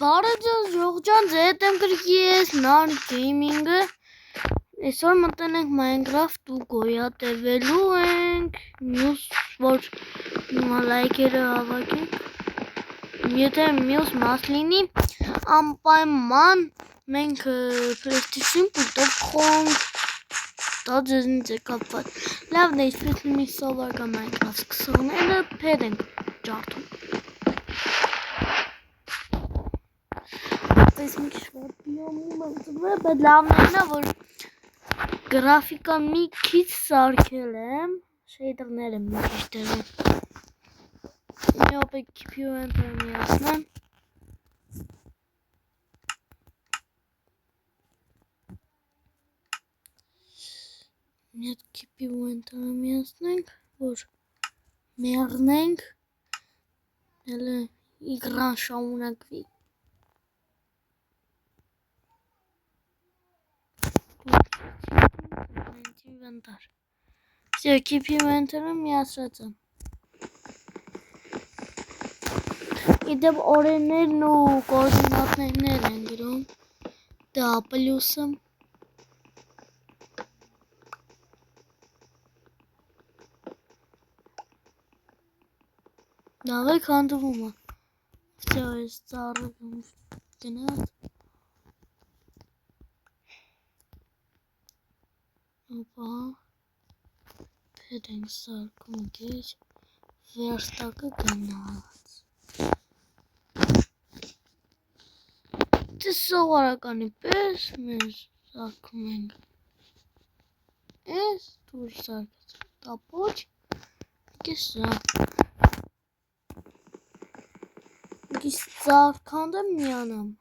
Բարեձեզ ժողջան, ձեզ հետ եմ գրքի ես Նարն Գեյմինգը։ Այսօր մտել ենք Minecraft ու գոյատևելու ենք, մյուս որ լայքերը հավաքեք։ Եթե մյուս մաս լինի, անպայման մենք PlayStation պուլտով խոնք, դա ձեզնից է կապված։ Լավն է, իսպես մի սովորական Minecraft սկսողները փեդ ենք ջարդում։ Այս մի քիչ բիոմում եմ ծվել, բայց լավն է, որ գրաֆիկա մի քիչ սարքել եմ, շեյդերներ եմ մի քիչ դրել։ Մի օպեկ KPU enter միացնեմ։ Մի հատ KPU enter միացնենք, որ մեռնենք, հələ իգրան շարունակվի։ Ինվենտար։ Всё, KPU enter-ը միացրած եմ։ Իդեպ օրեններն ու կոորդինատներն են գրում։ Դա պլյուսը։ Դավեք հանդվում է։ Всё, այս ծառը գնաց։ Опа. Փեդ ենք սարքում գեջ, վերստակը գնաց։ Դե սովորականի պես մենք սարքում ենք։ Էս դուր սարքած, տապոչ, կեսա։ Գիս ծարքանդեմ միանամ։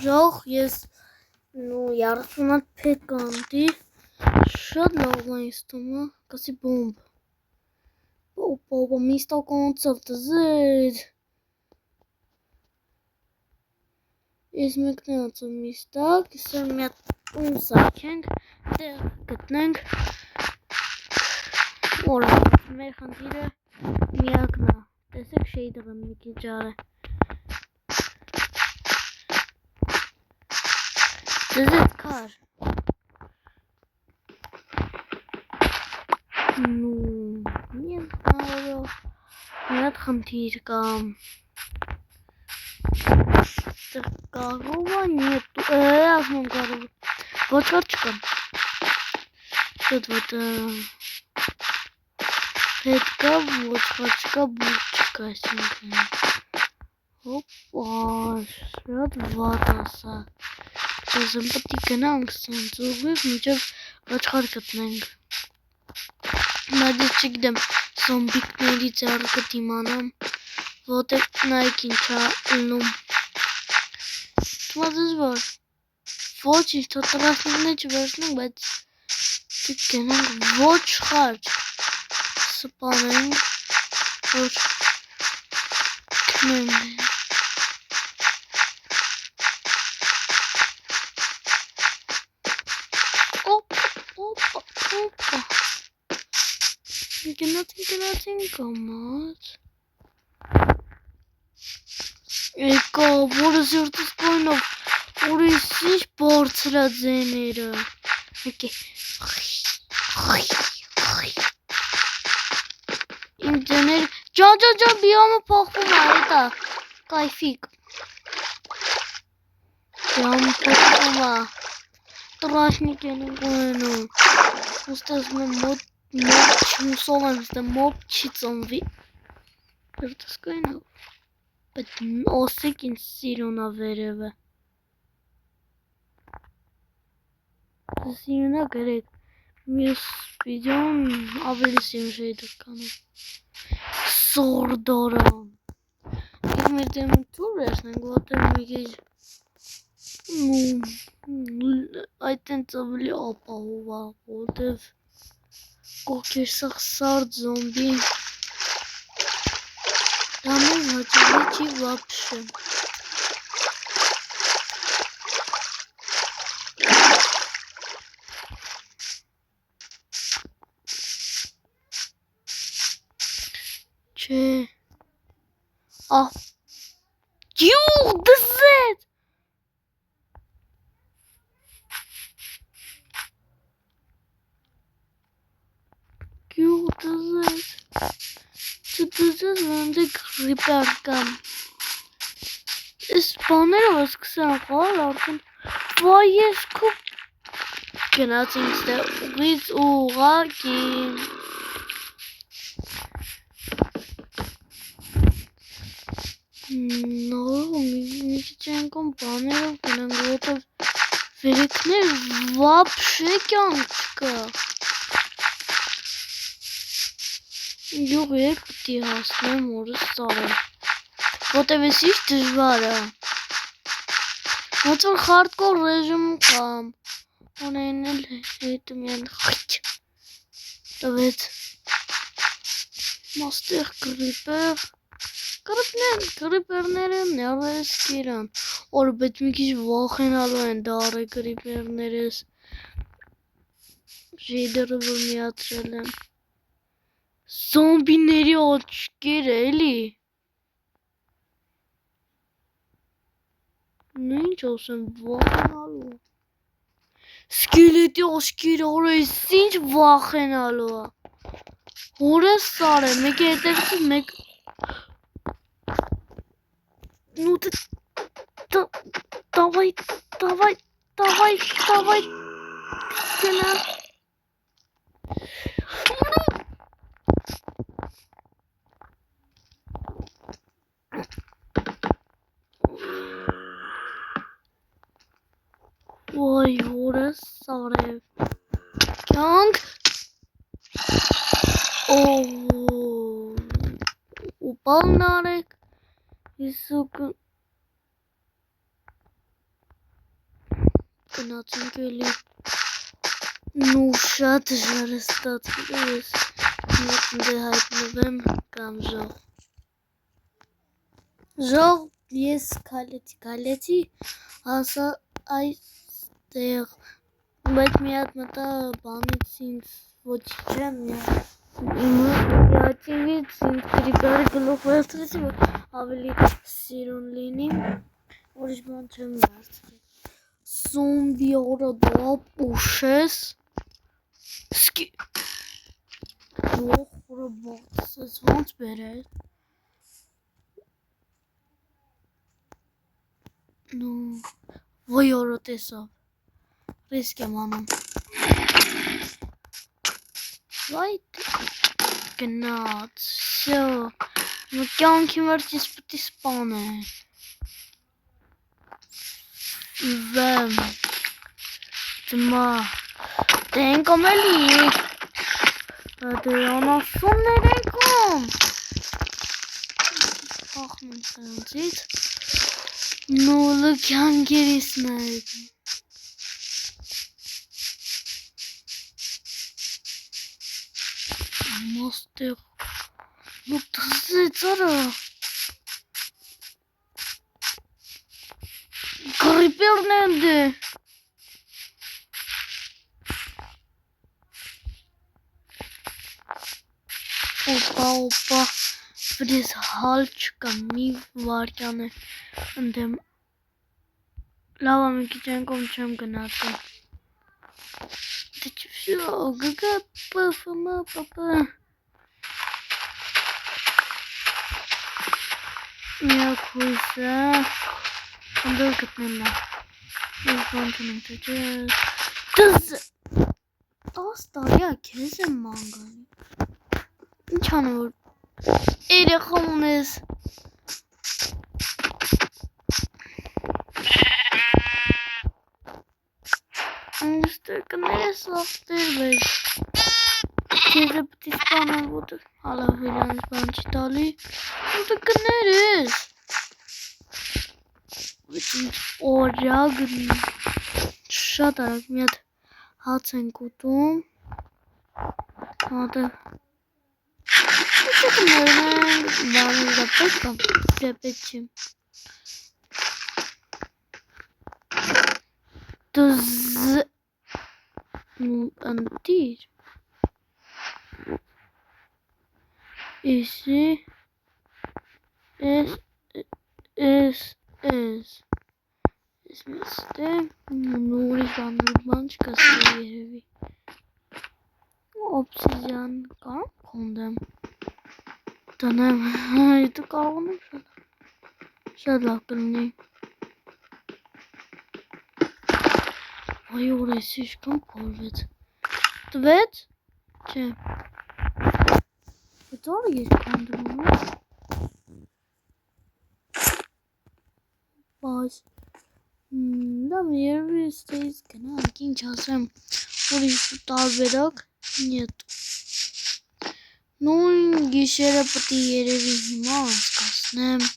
Ժող ես նու 30 փեդ կանտի, շատ լավ է իստումը, կասի բոմբ։ Օպա, միստա կոնցերտ զեդ։ Ես մեկնած եմ միստակ, իսր մի հատ ում սարքենք, դեղ գտնենք։ Որա, մեր խնդիրը միակն է, տեսեք շեյդերը մի քիչ արը։ Դեզ էդ կար։ Նու, մի հատ խնդիր կամ կարող է, նետու, ասում կարող է, ոչ կար չկամ, շոտ ոտ հետ կա, ոչ կար չկա, բուր չկա, այսինքն, հոպա, շատ վատ ասա, դեզմ պտի գնանք սենց ուղիվ, միջև ոչխար գտնենք, բայց ես չգիտեմ զոմբիկների ձեռքը դիմանամ, ոտեք նայք ինչա լնում, թմած ես որ, ոչ ինչ թոտրասնիկն է չվերցնենք, բայց գնանք ոչխար սպանենք, որ կնենք, օպա, գնացին կամաց, եկա, որը զյուրդս կոյնով, որիս ինչ բարձրա ձեները, եկե, իմ ձեներ, ջան, բիոմը փոխվում է, հետա, կայֆիկ, բիոմը փոխվում է, տրաշնիկ են ունենում, ուստես մոտ չմուսով եմ, ստե մոտ չի ծնվի, վերդս կայնով, բայց ասեք ինձ սիրունա վերևը, սիրունա գրեք, մյուս վիդեոն ավելի սիրուն շեյդեր կանեմ, սորդորան, ես մեր դեմը թուր վերցնենք, ոտև մի գեջ, այդ են ծավելի ապահովա, ոտև կոքերսախ սարդ զոմբի, դա մեր հաճելի չի վապշը, չէ, Յուղ դզեց։ Յուղ դզեց։ Չդզեց ոնց է կրիպեր կամ։ Ես բաները սկսեմ խաղալ արդեն վայ ես քո գնացինք ստե ուղից ուղակի նորը մի քիչ անգամ բաներով գնանք որովհետև վերեքներ վաբշե կյանք չկա յուղ երբ պիտի հասնեմ օրս ծարեմ որովհետև ես ինչ դժվար է ոնց որ hardcore ռեժիմ կամ ունենել հետը միան խիչ տվեց մաստեղ կրիպերները ներես կիրան որ բայց մի քիչ վախենալու են դարը կրիպերներս շեյդերը որ միացրել եմ զոմբիների աչքերը էլի ինչ ասեմ վախենալու Սկելետի աչքերը օրես ինչ վախենալու է Հորս սար է մեկ է հետևից մեկ Ну ты давай Գնա Ոյ հորս սարև Կյանք Ուպալն արեք Իսուկ Գնացինք էլի Նու շատ ժարը ստացվել ես Դե հայտնվեմ կամ ժող Ժող ես քալեցի հասա այստեղ բայց մի հատ մտա բանից ինձ ոչ չեմ Իհաճինից ինձ կրիպերը գլուխ վերցրեցի որ ավելի սիրուն լինի որիշ բան չեմ վերցրել Զոմբի օրը դա պուշես Սկի Ողորը բացես ոնց բերել Նու Ոյ օրը տեսավ Ռիսկ եմ անում Վայ Գնաց Շո Կյանքի վերջից պտի սպանել Վեմ Դմա Դենկոմ էլի Դե անասուններ ենքում Պախնում սրանցից Նոլը կյանքերիս մեկ Մաստեղ Նու տզեց արա Կրիպերն են դե Օպա Վրես հալ չկա մի վարկյան է ընդեմ Լավա մի քիչ անգամ չեմ գնացել Դե չվշո գգա պֆմա պապա Միակ հույսը Անդոր գտնելա Ես բան չնեմ թեջես Դզ 10 տարյա քեզ եմ մանգանի Ինչ անեմ որ երեխա ունես Այստեղ կներես աղտեր վեջ Քեզ է պտի սպանան ոտը Հալավ իրանց բան չի տալի Ոտը կներես Օրյակ Շատ արագ մի հատ հաց ենք ուտում Հատը Ինչ կներենք Բանը դա պետք է Դե պետք չի Դզ Ընտիր Եսի Ես Ես մեստե նուրի բան չկասի երևի օբսիդիան կարող կոնդեմ տնեմ դու կարող եմ շատ լավ կլինի այ օրես իշքան փորվեց տվեց չէ Դոր երկան դրում Բայց Դամ երևի ստեից գնանք ինչ ասեմ ուրիշ տարբերակ նյետ նույն գիշերը պտի երևի հիմա անցկացնեմ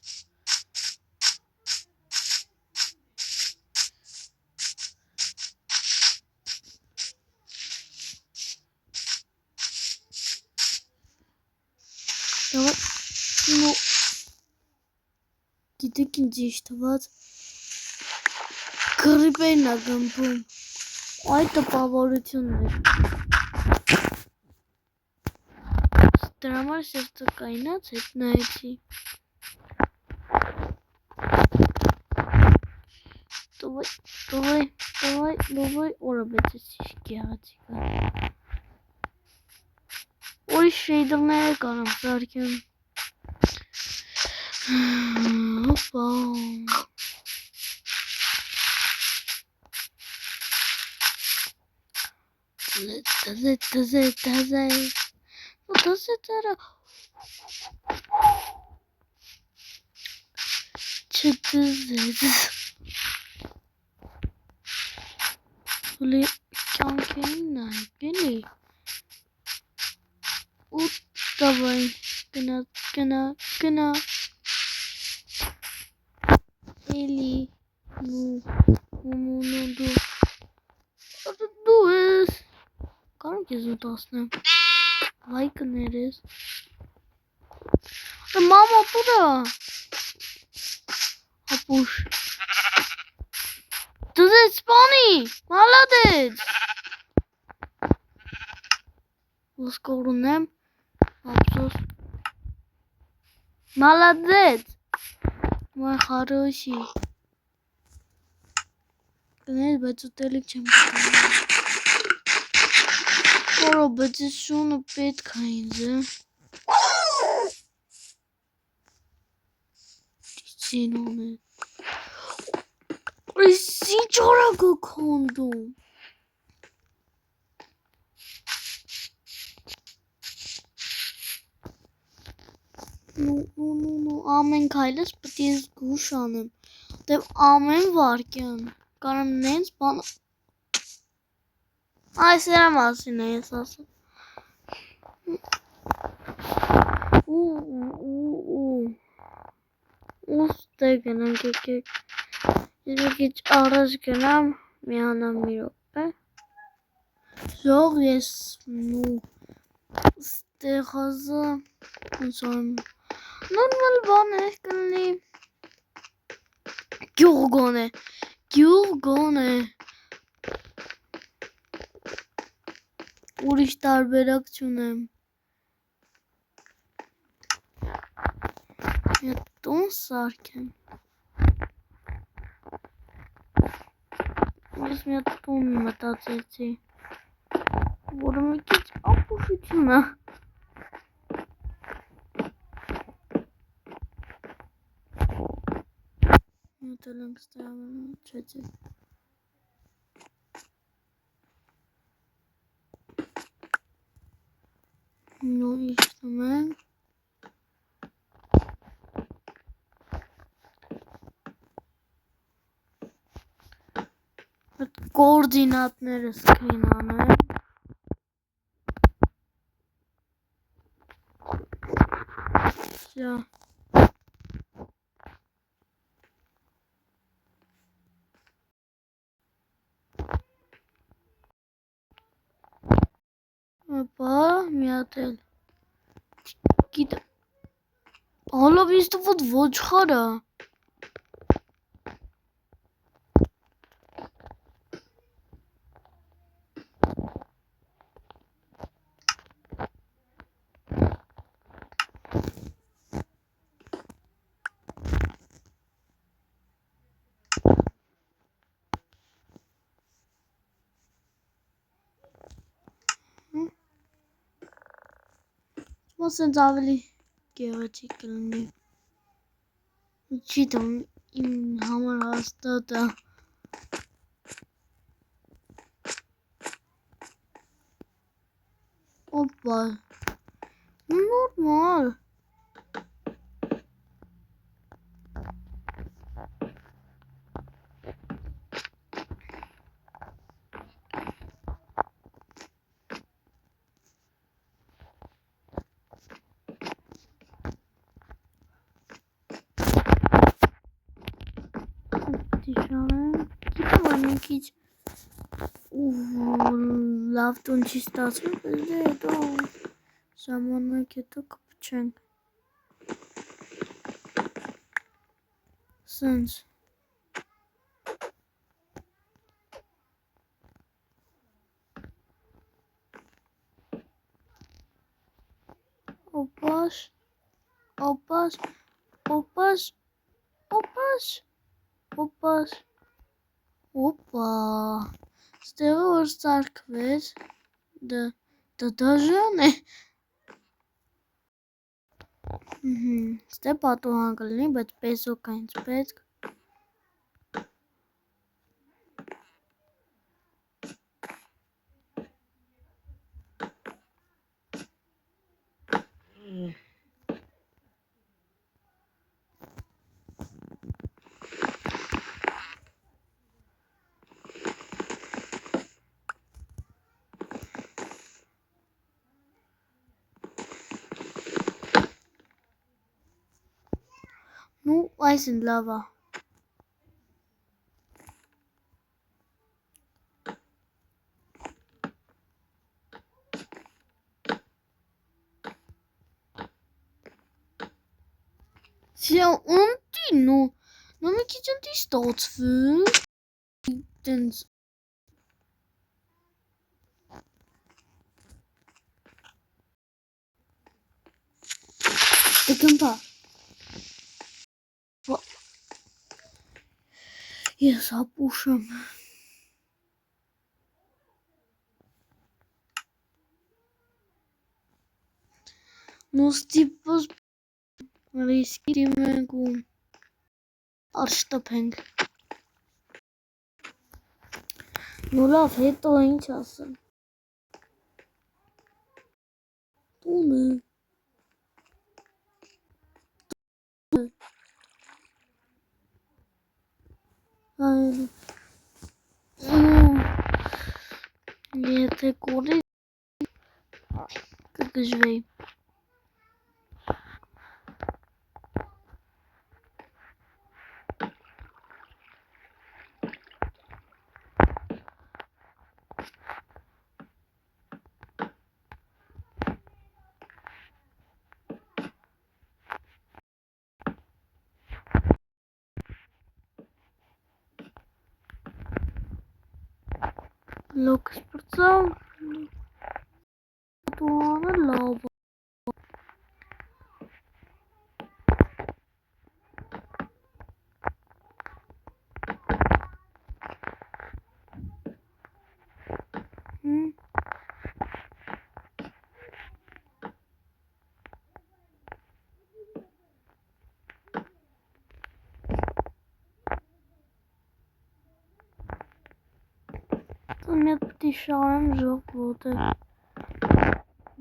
Գիտեք ինչ ճիշտ թվաց գրիպերն է գմբում այդ տպավորությունն էր դրա համար սերտակայնած հետ նայեցի Դովայ օրը բեցեցի գեղեցիկա Ուրիշ շեյդերները կարամ սարքեմ Հոպա Տզե տերը Չտզեց Հուլի կյանքերին նայք էլի Ու տավայ գնա Էլի դու ես Կարում կեզ ու տասնեմ Լայկը ներես Մամա պուրա Հապուշ Դզեց պանի Մալադեց Ոսկորունեմ Ապսոս Մալադեց Մայ խարոշի Կներես բայց ուտելիք չեմ կտանում Որո բայց ես շունը պետք է ինձ Դիցինոն է Այս ինչ օրակ է քոնդում Նու ամեն քայլս պտի ես գուշ անեմ Դև ամեն վարկյան Կարամ նենց բան Այս երա մասին է ես ասում Ուստե գնանք եկեք Ես մի քիչ առաջ գնամ միանամ մի րոպե Ժող ես նու Ստեղազը Նորմալ բան է կլնի Գյուղգոն է Ուրիշ տարբերակ չունեմ Տուն սարքեմ Ես մի տուն մտածեցի Որը մի քիչ ապուշություն է Մտել ենք ստեղանան չեցի Նու իշտում ենք Կորդինատները սկրին անեմ Շա Ապա միատել Գիտը Հալով ինձ տվոտ ոչխարա ասենց ավելի գեղեցիկ կլինի։ Չի թվում իմ համար հաստատ է։ Օպա։ Նորմալ։ Քիչ լավ տուն չի ստացվում, բայց հետո ժամանակ հետո կփչենք։ Սենց օպաշ օպաշ օպաշ օպաշ օպաշ Օպա, ստեղը որ սարքվեց, դա դաժան է, ստե պատուհան կլինի, բայց պեսոք այնց պետք, նու այս են լավա, Սյա ընտի, նու մի քիչ ընտի ստացվում, տենց Դկմպա Ես հապուշ եմ Նոստիպոս ռիսկի մենք ու արշտապենք Նու լավ հետո ինչ ասեմ Տունը Եթե կորի կգժվեի Լոքս պրծավ Տուանը լավ Մի հատ պտի շարեմ ժող ոտև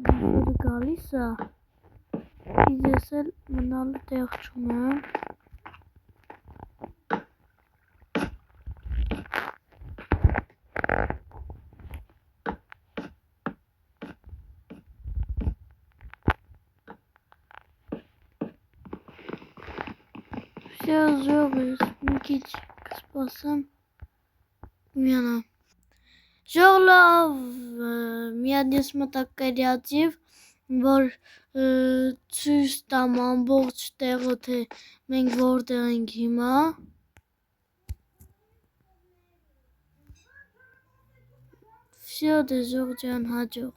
Նիշերը գալիս է Իսկ ես էլ մնալը տեղ չունեմ Վսյա ժող ես մի քիչ կսպասեմ Միանա Ժող լավ միան ես մտակ կրյատիվ, որ ցույց տամ ամբողջ տեղը, թե մենք որտեղ ենք հիմա Всё, դե ժող ջան հաջող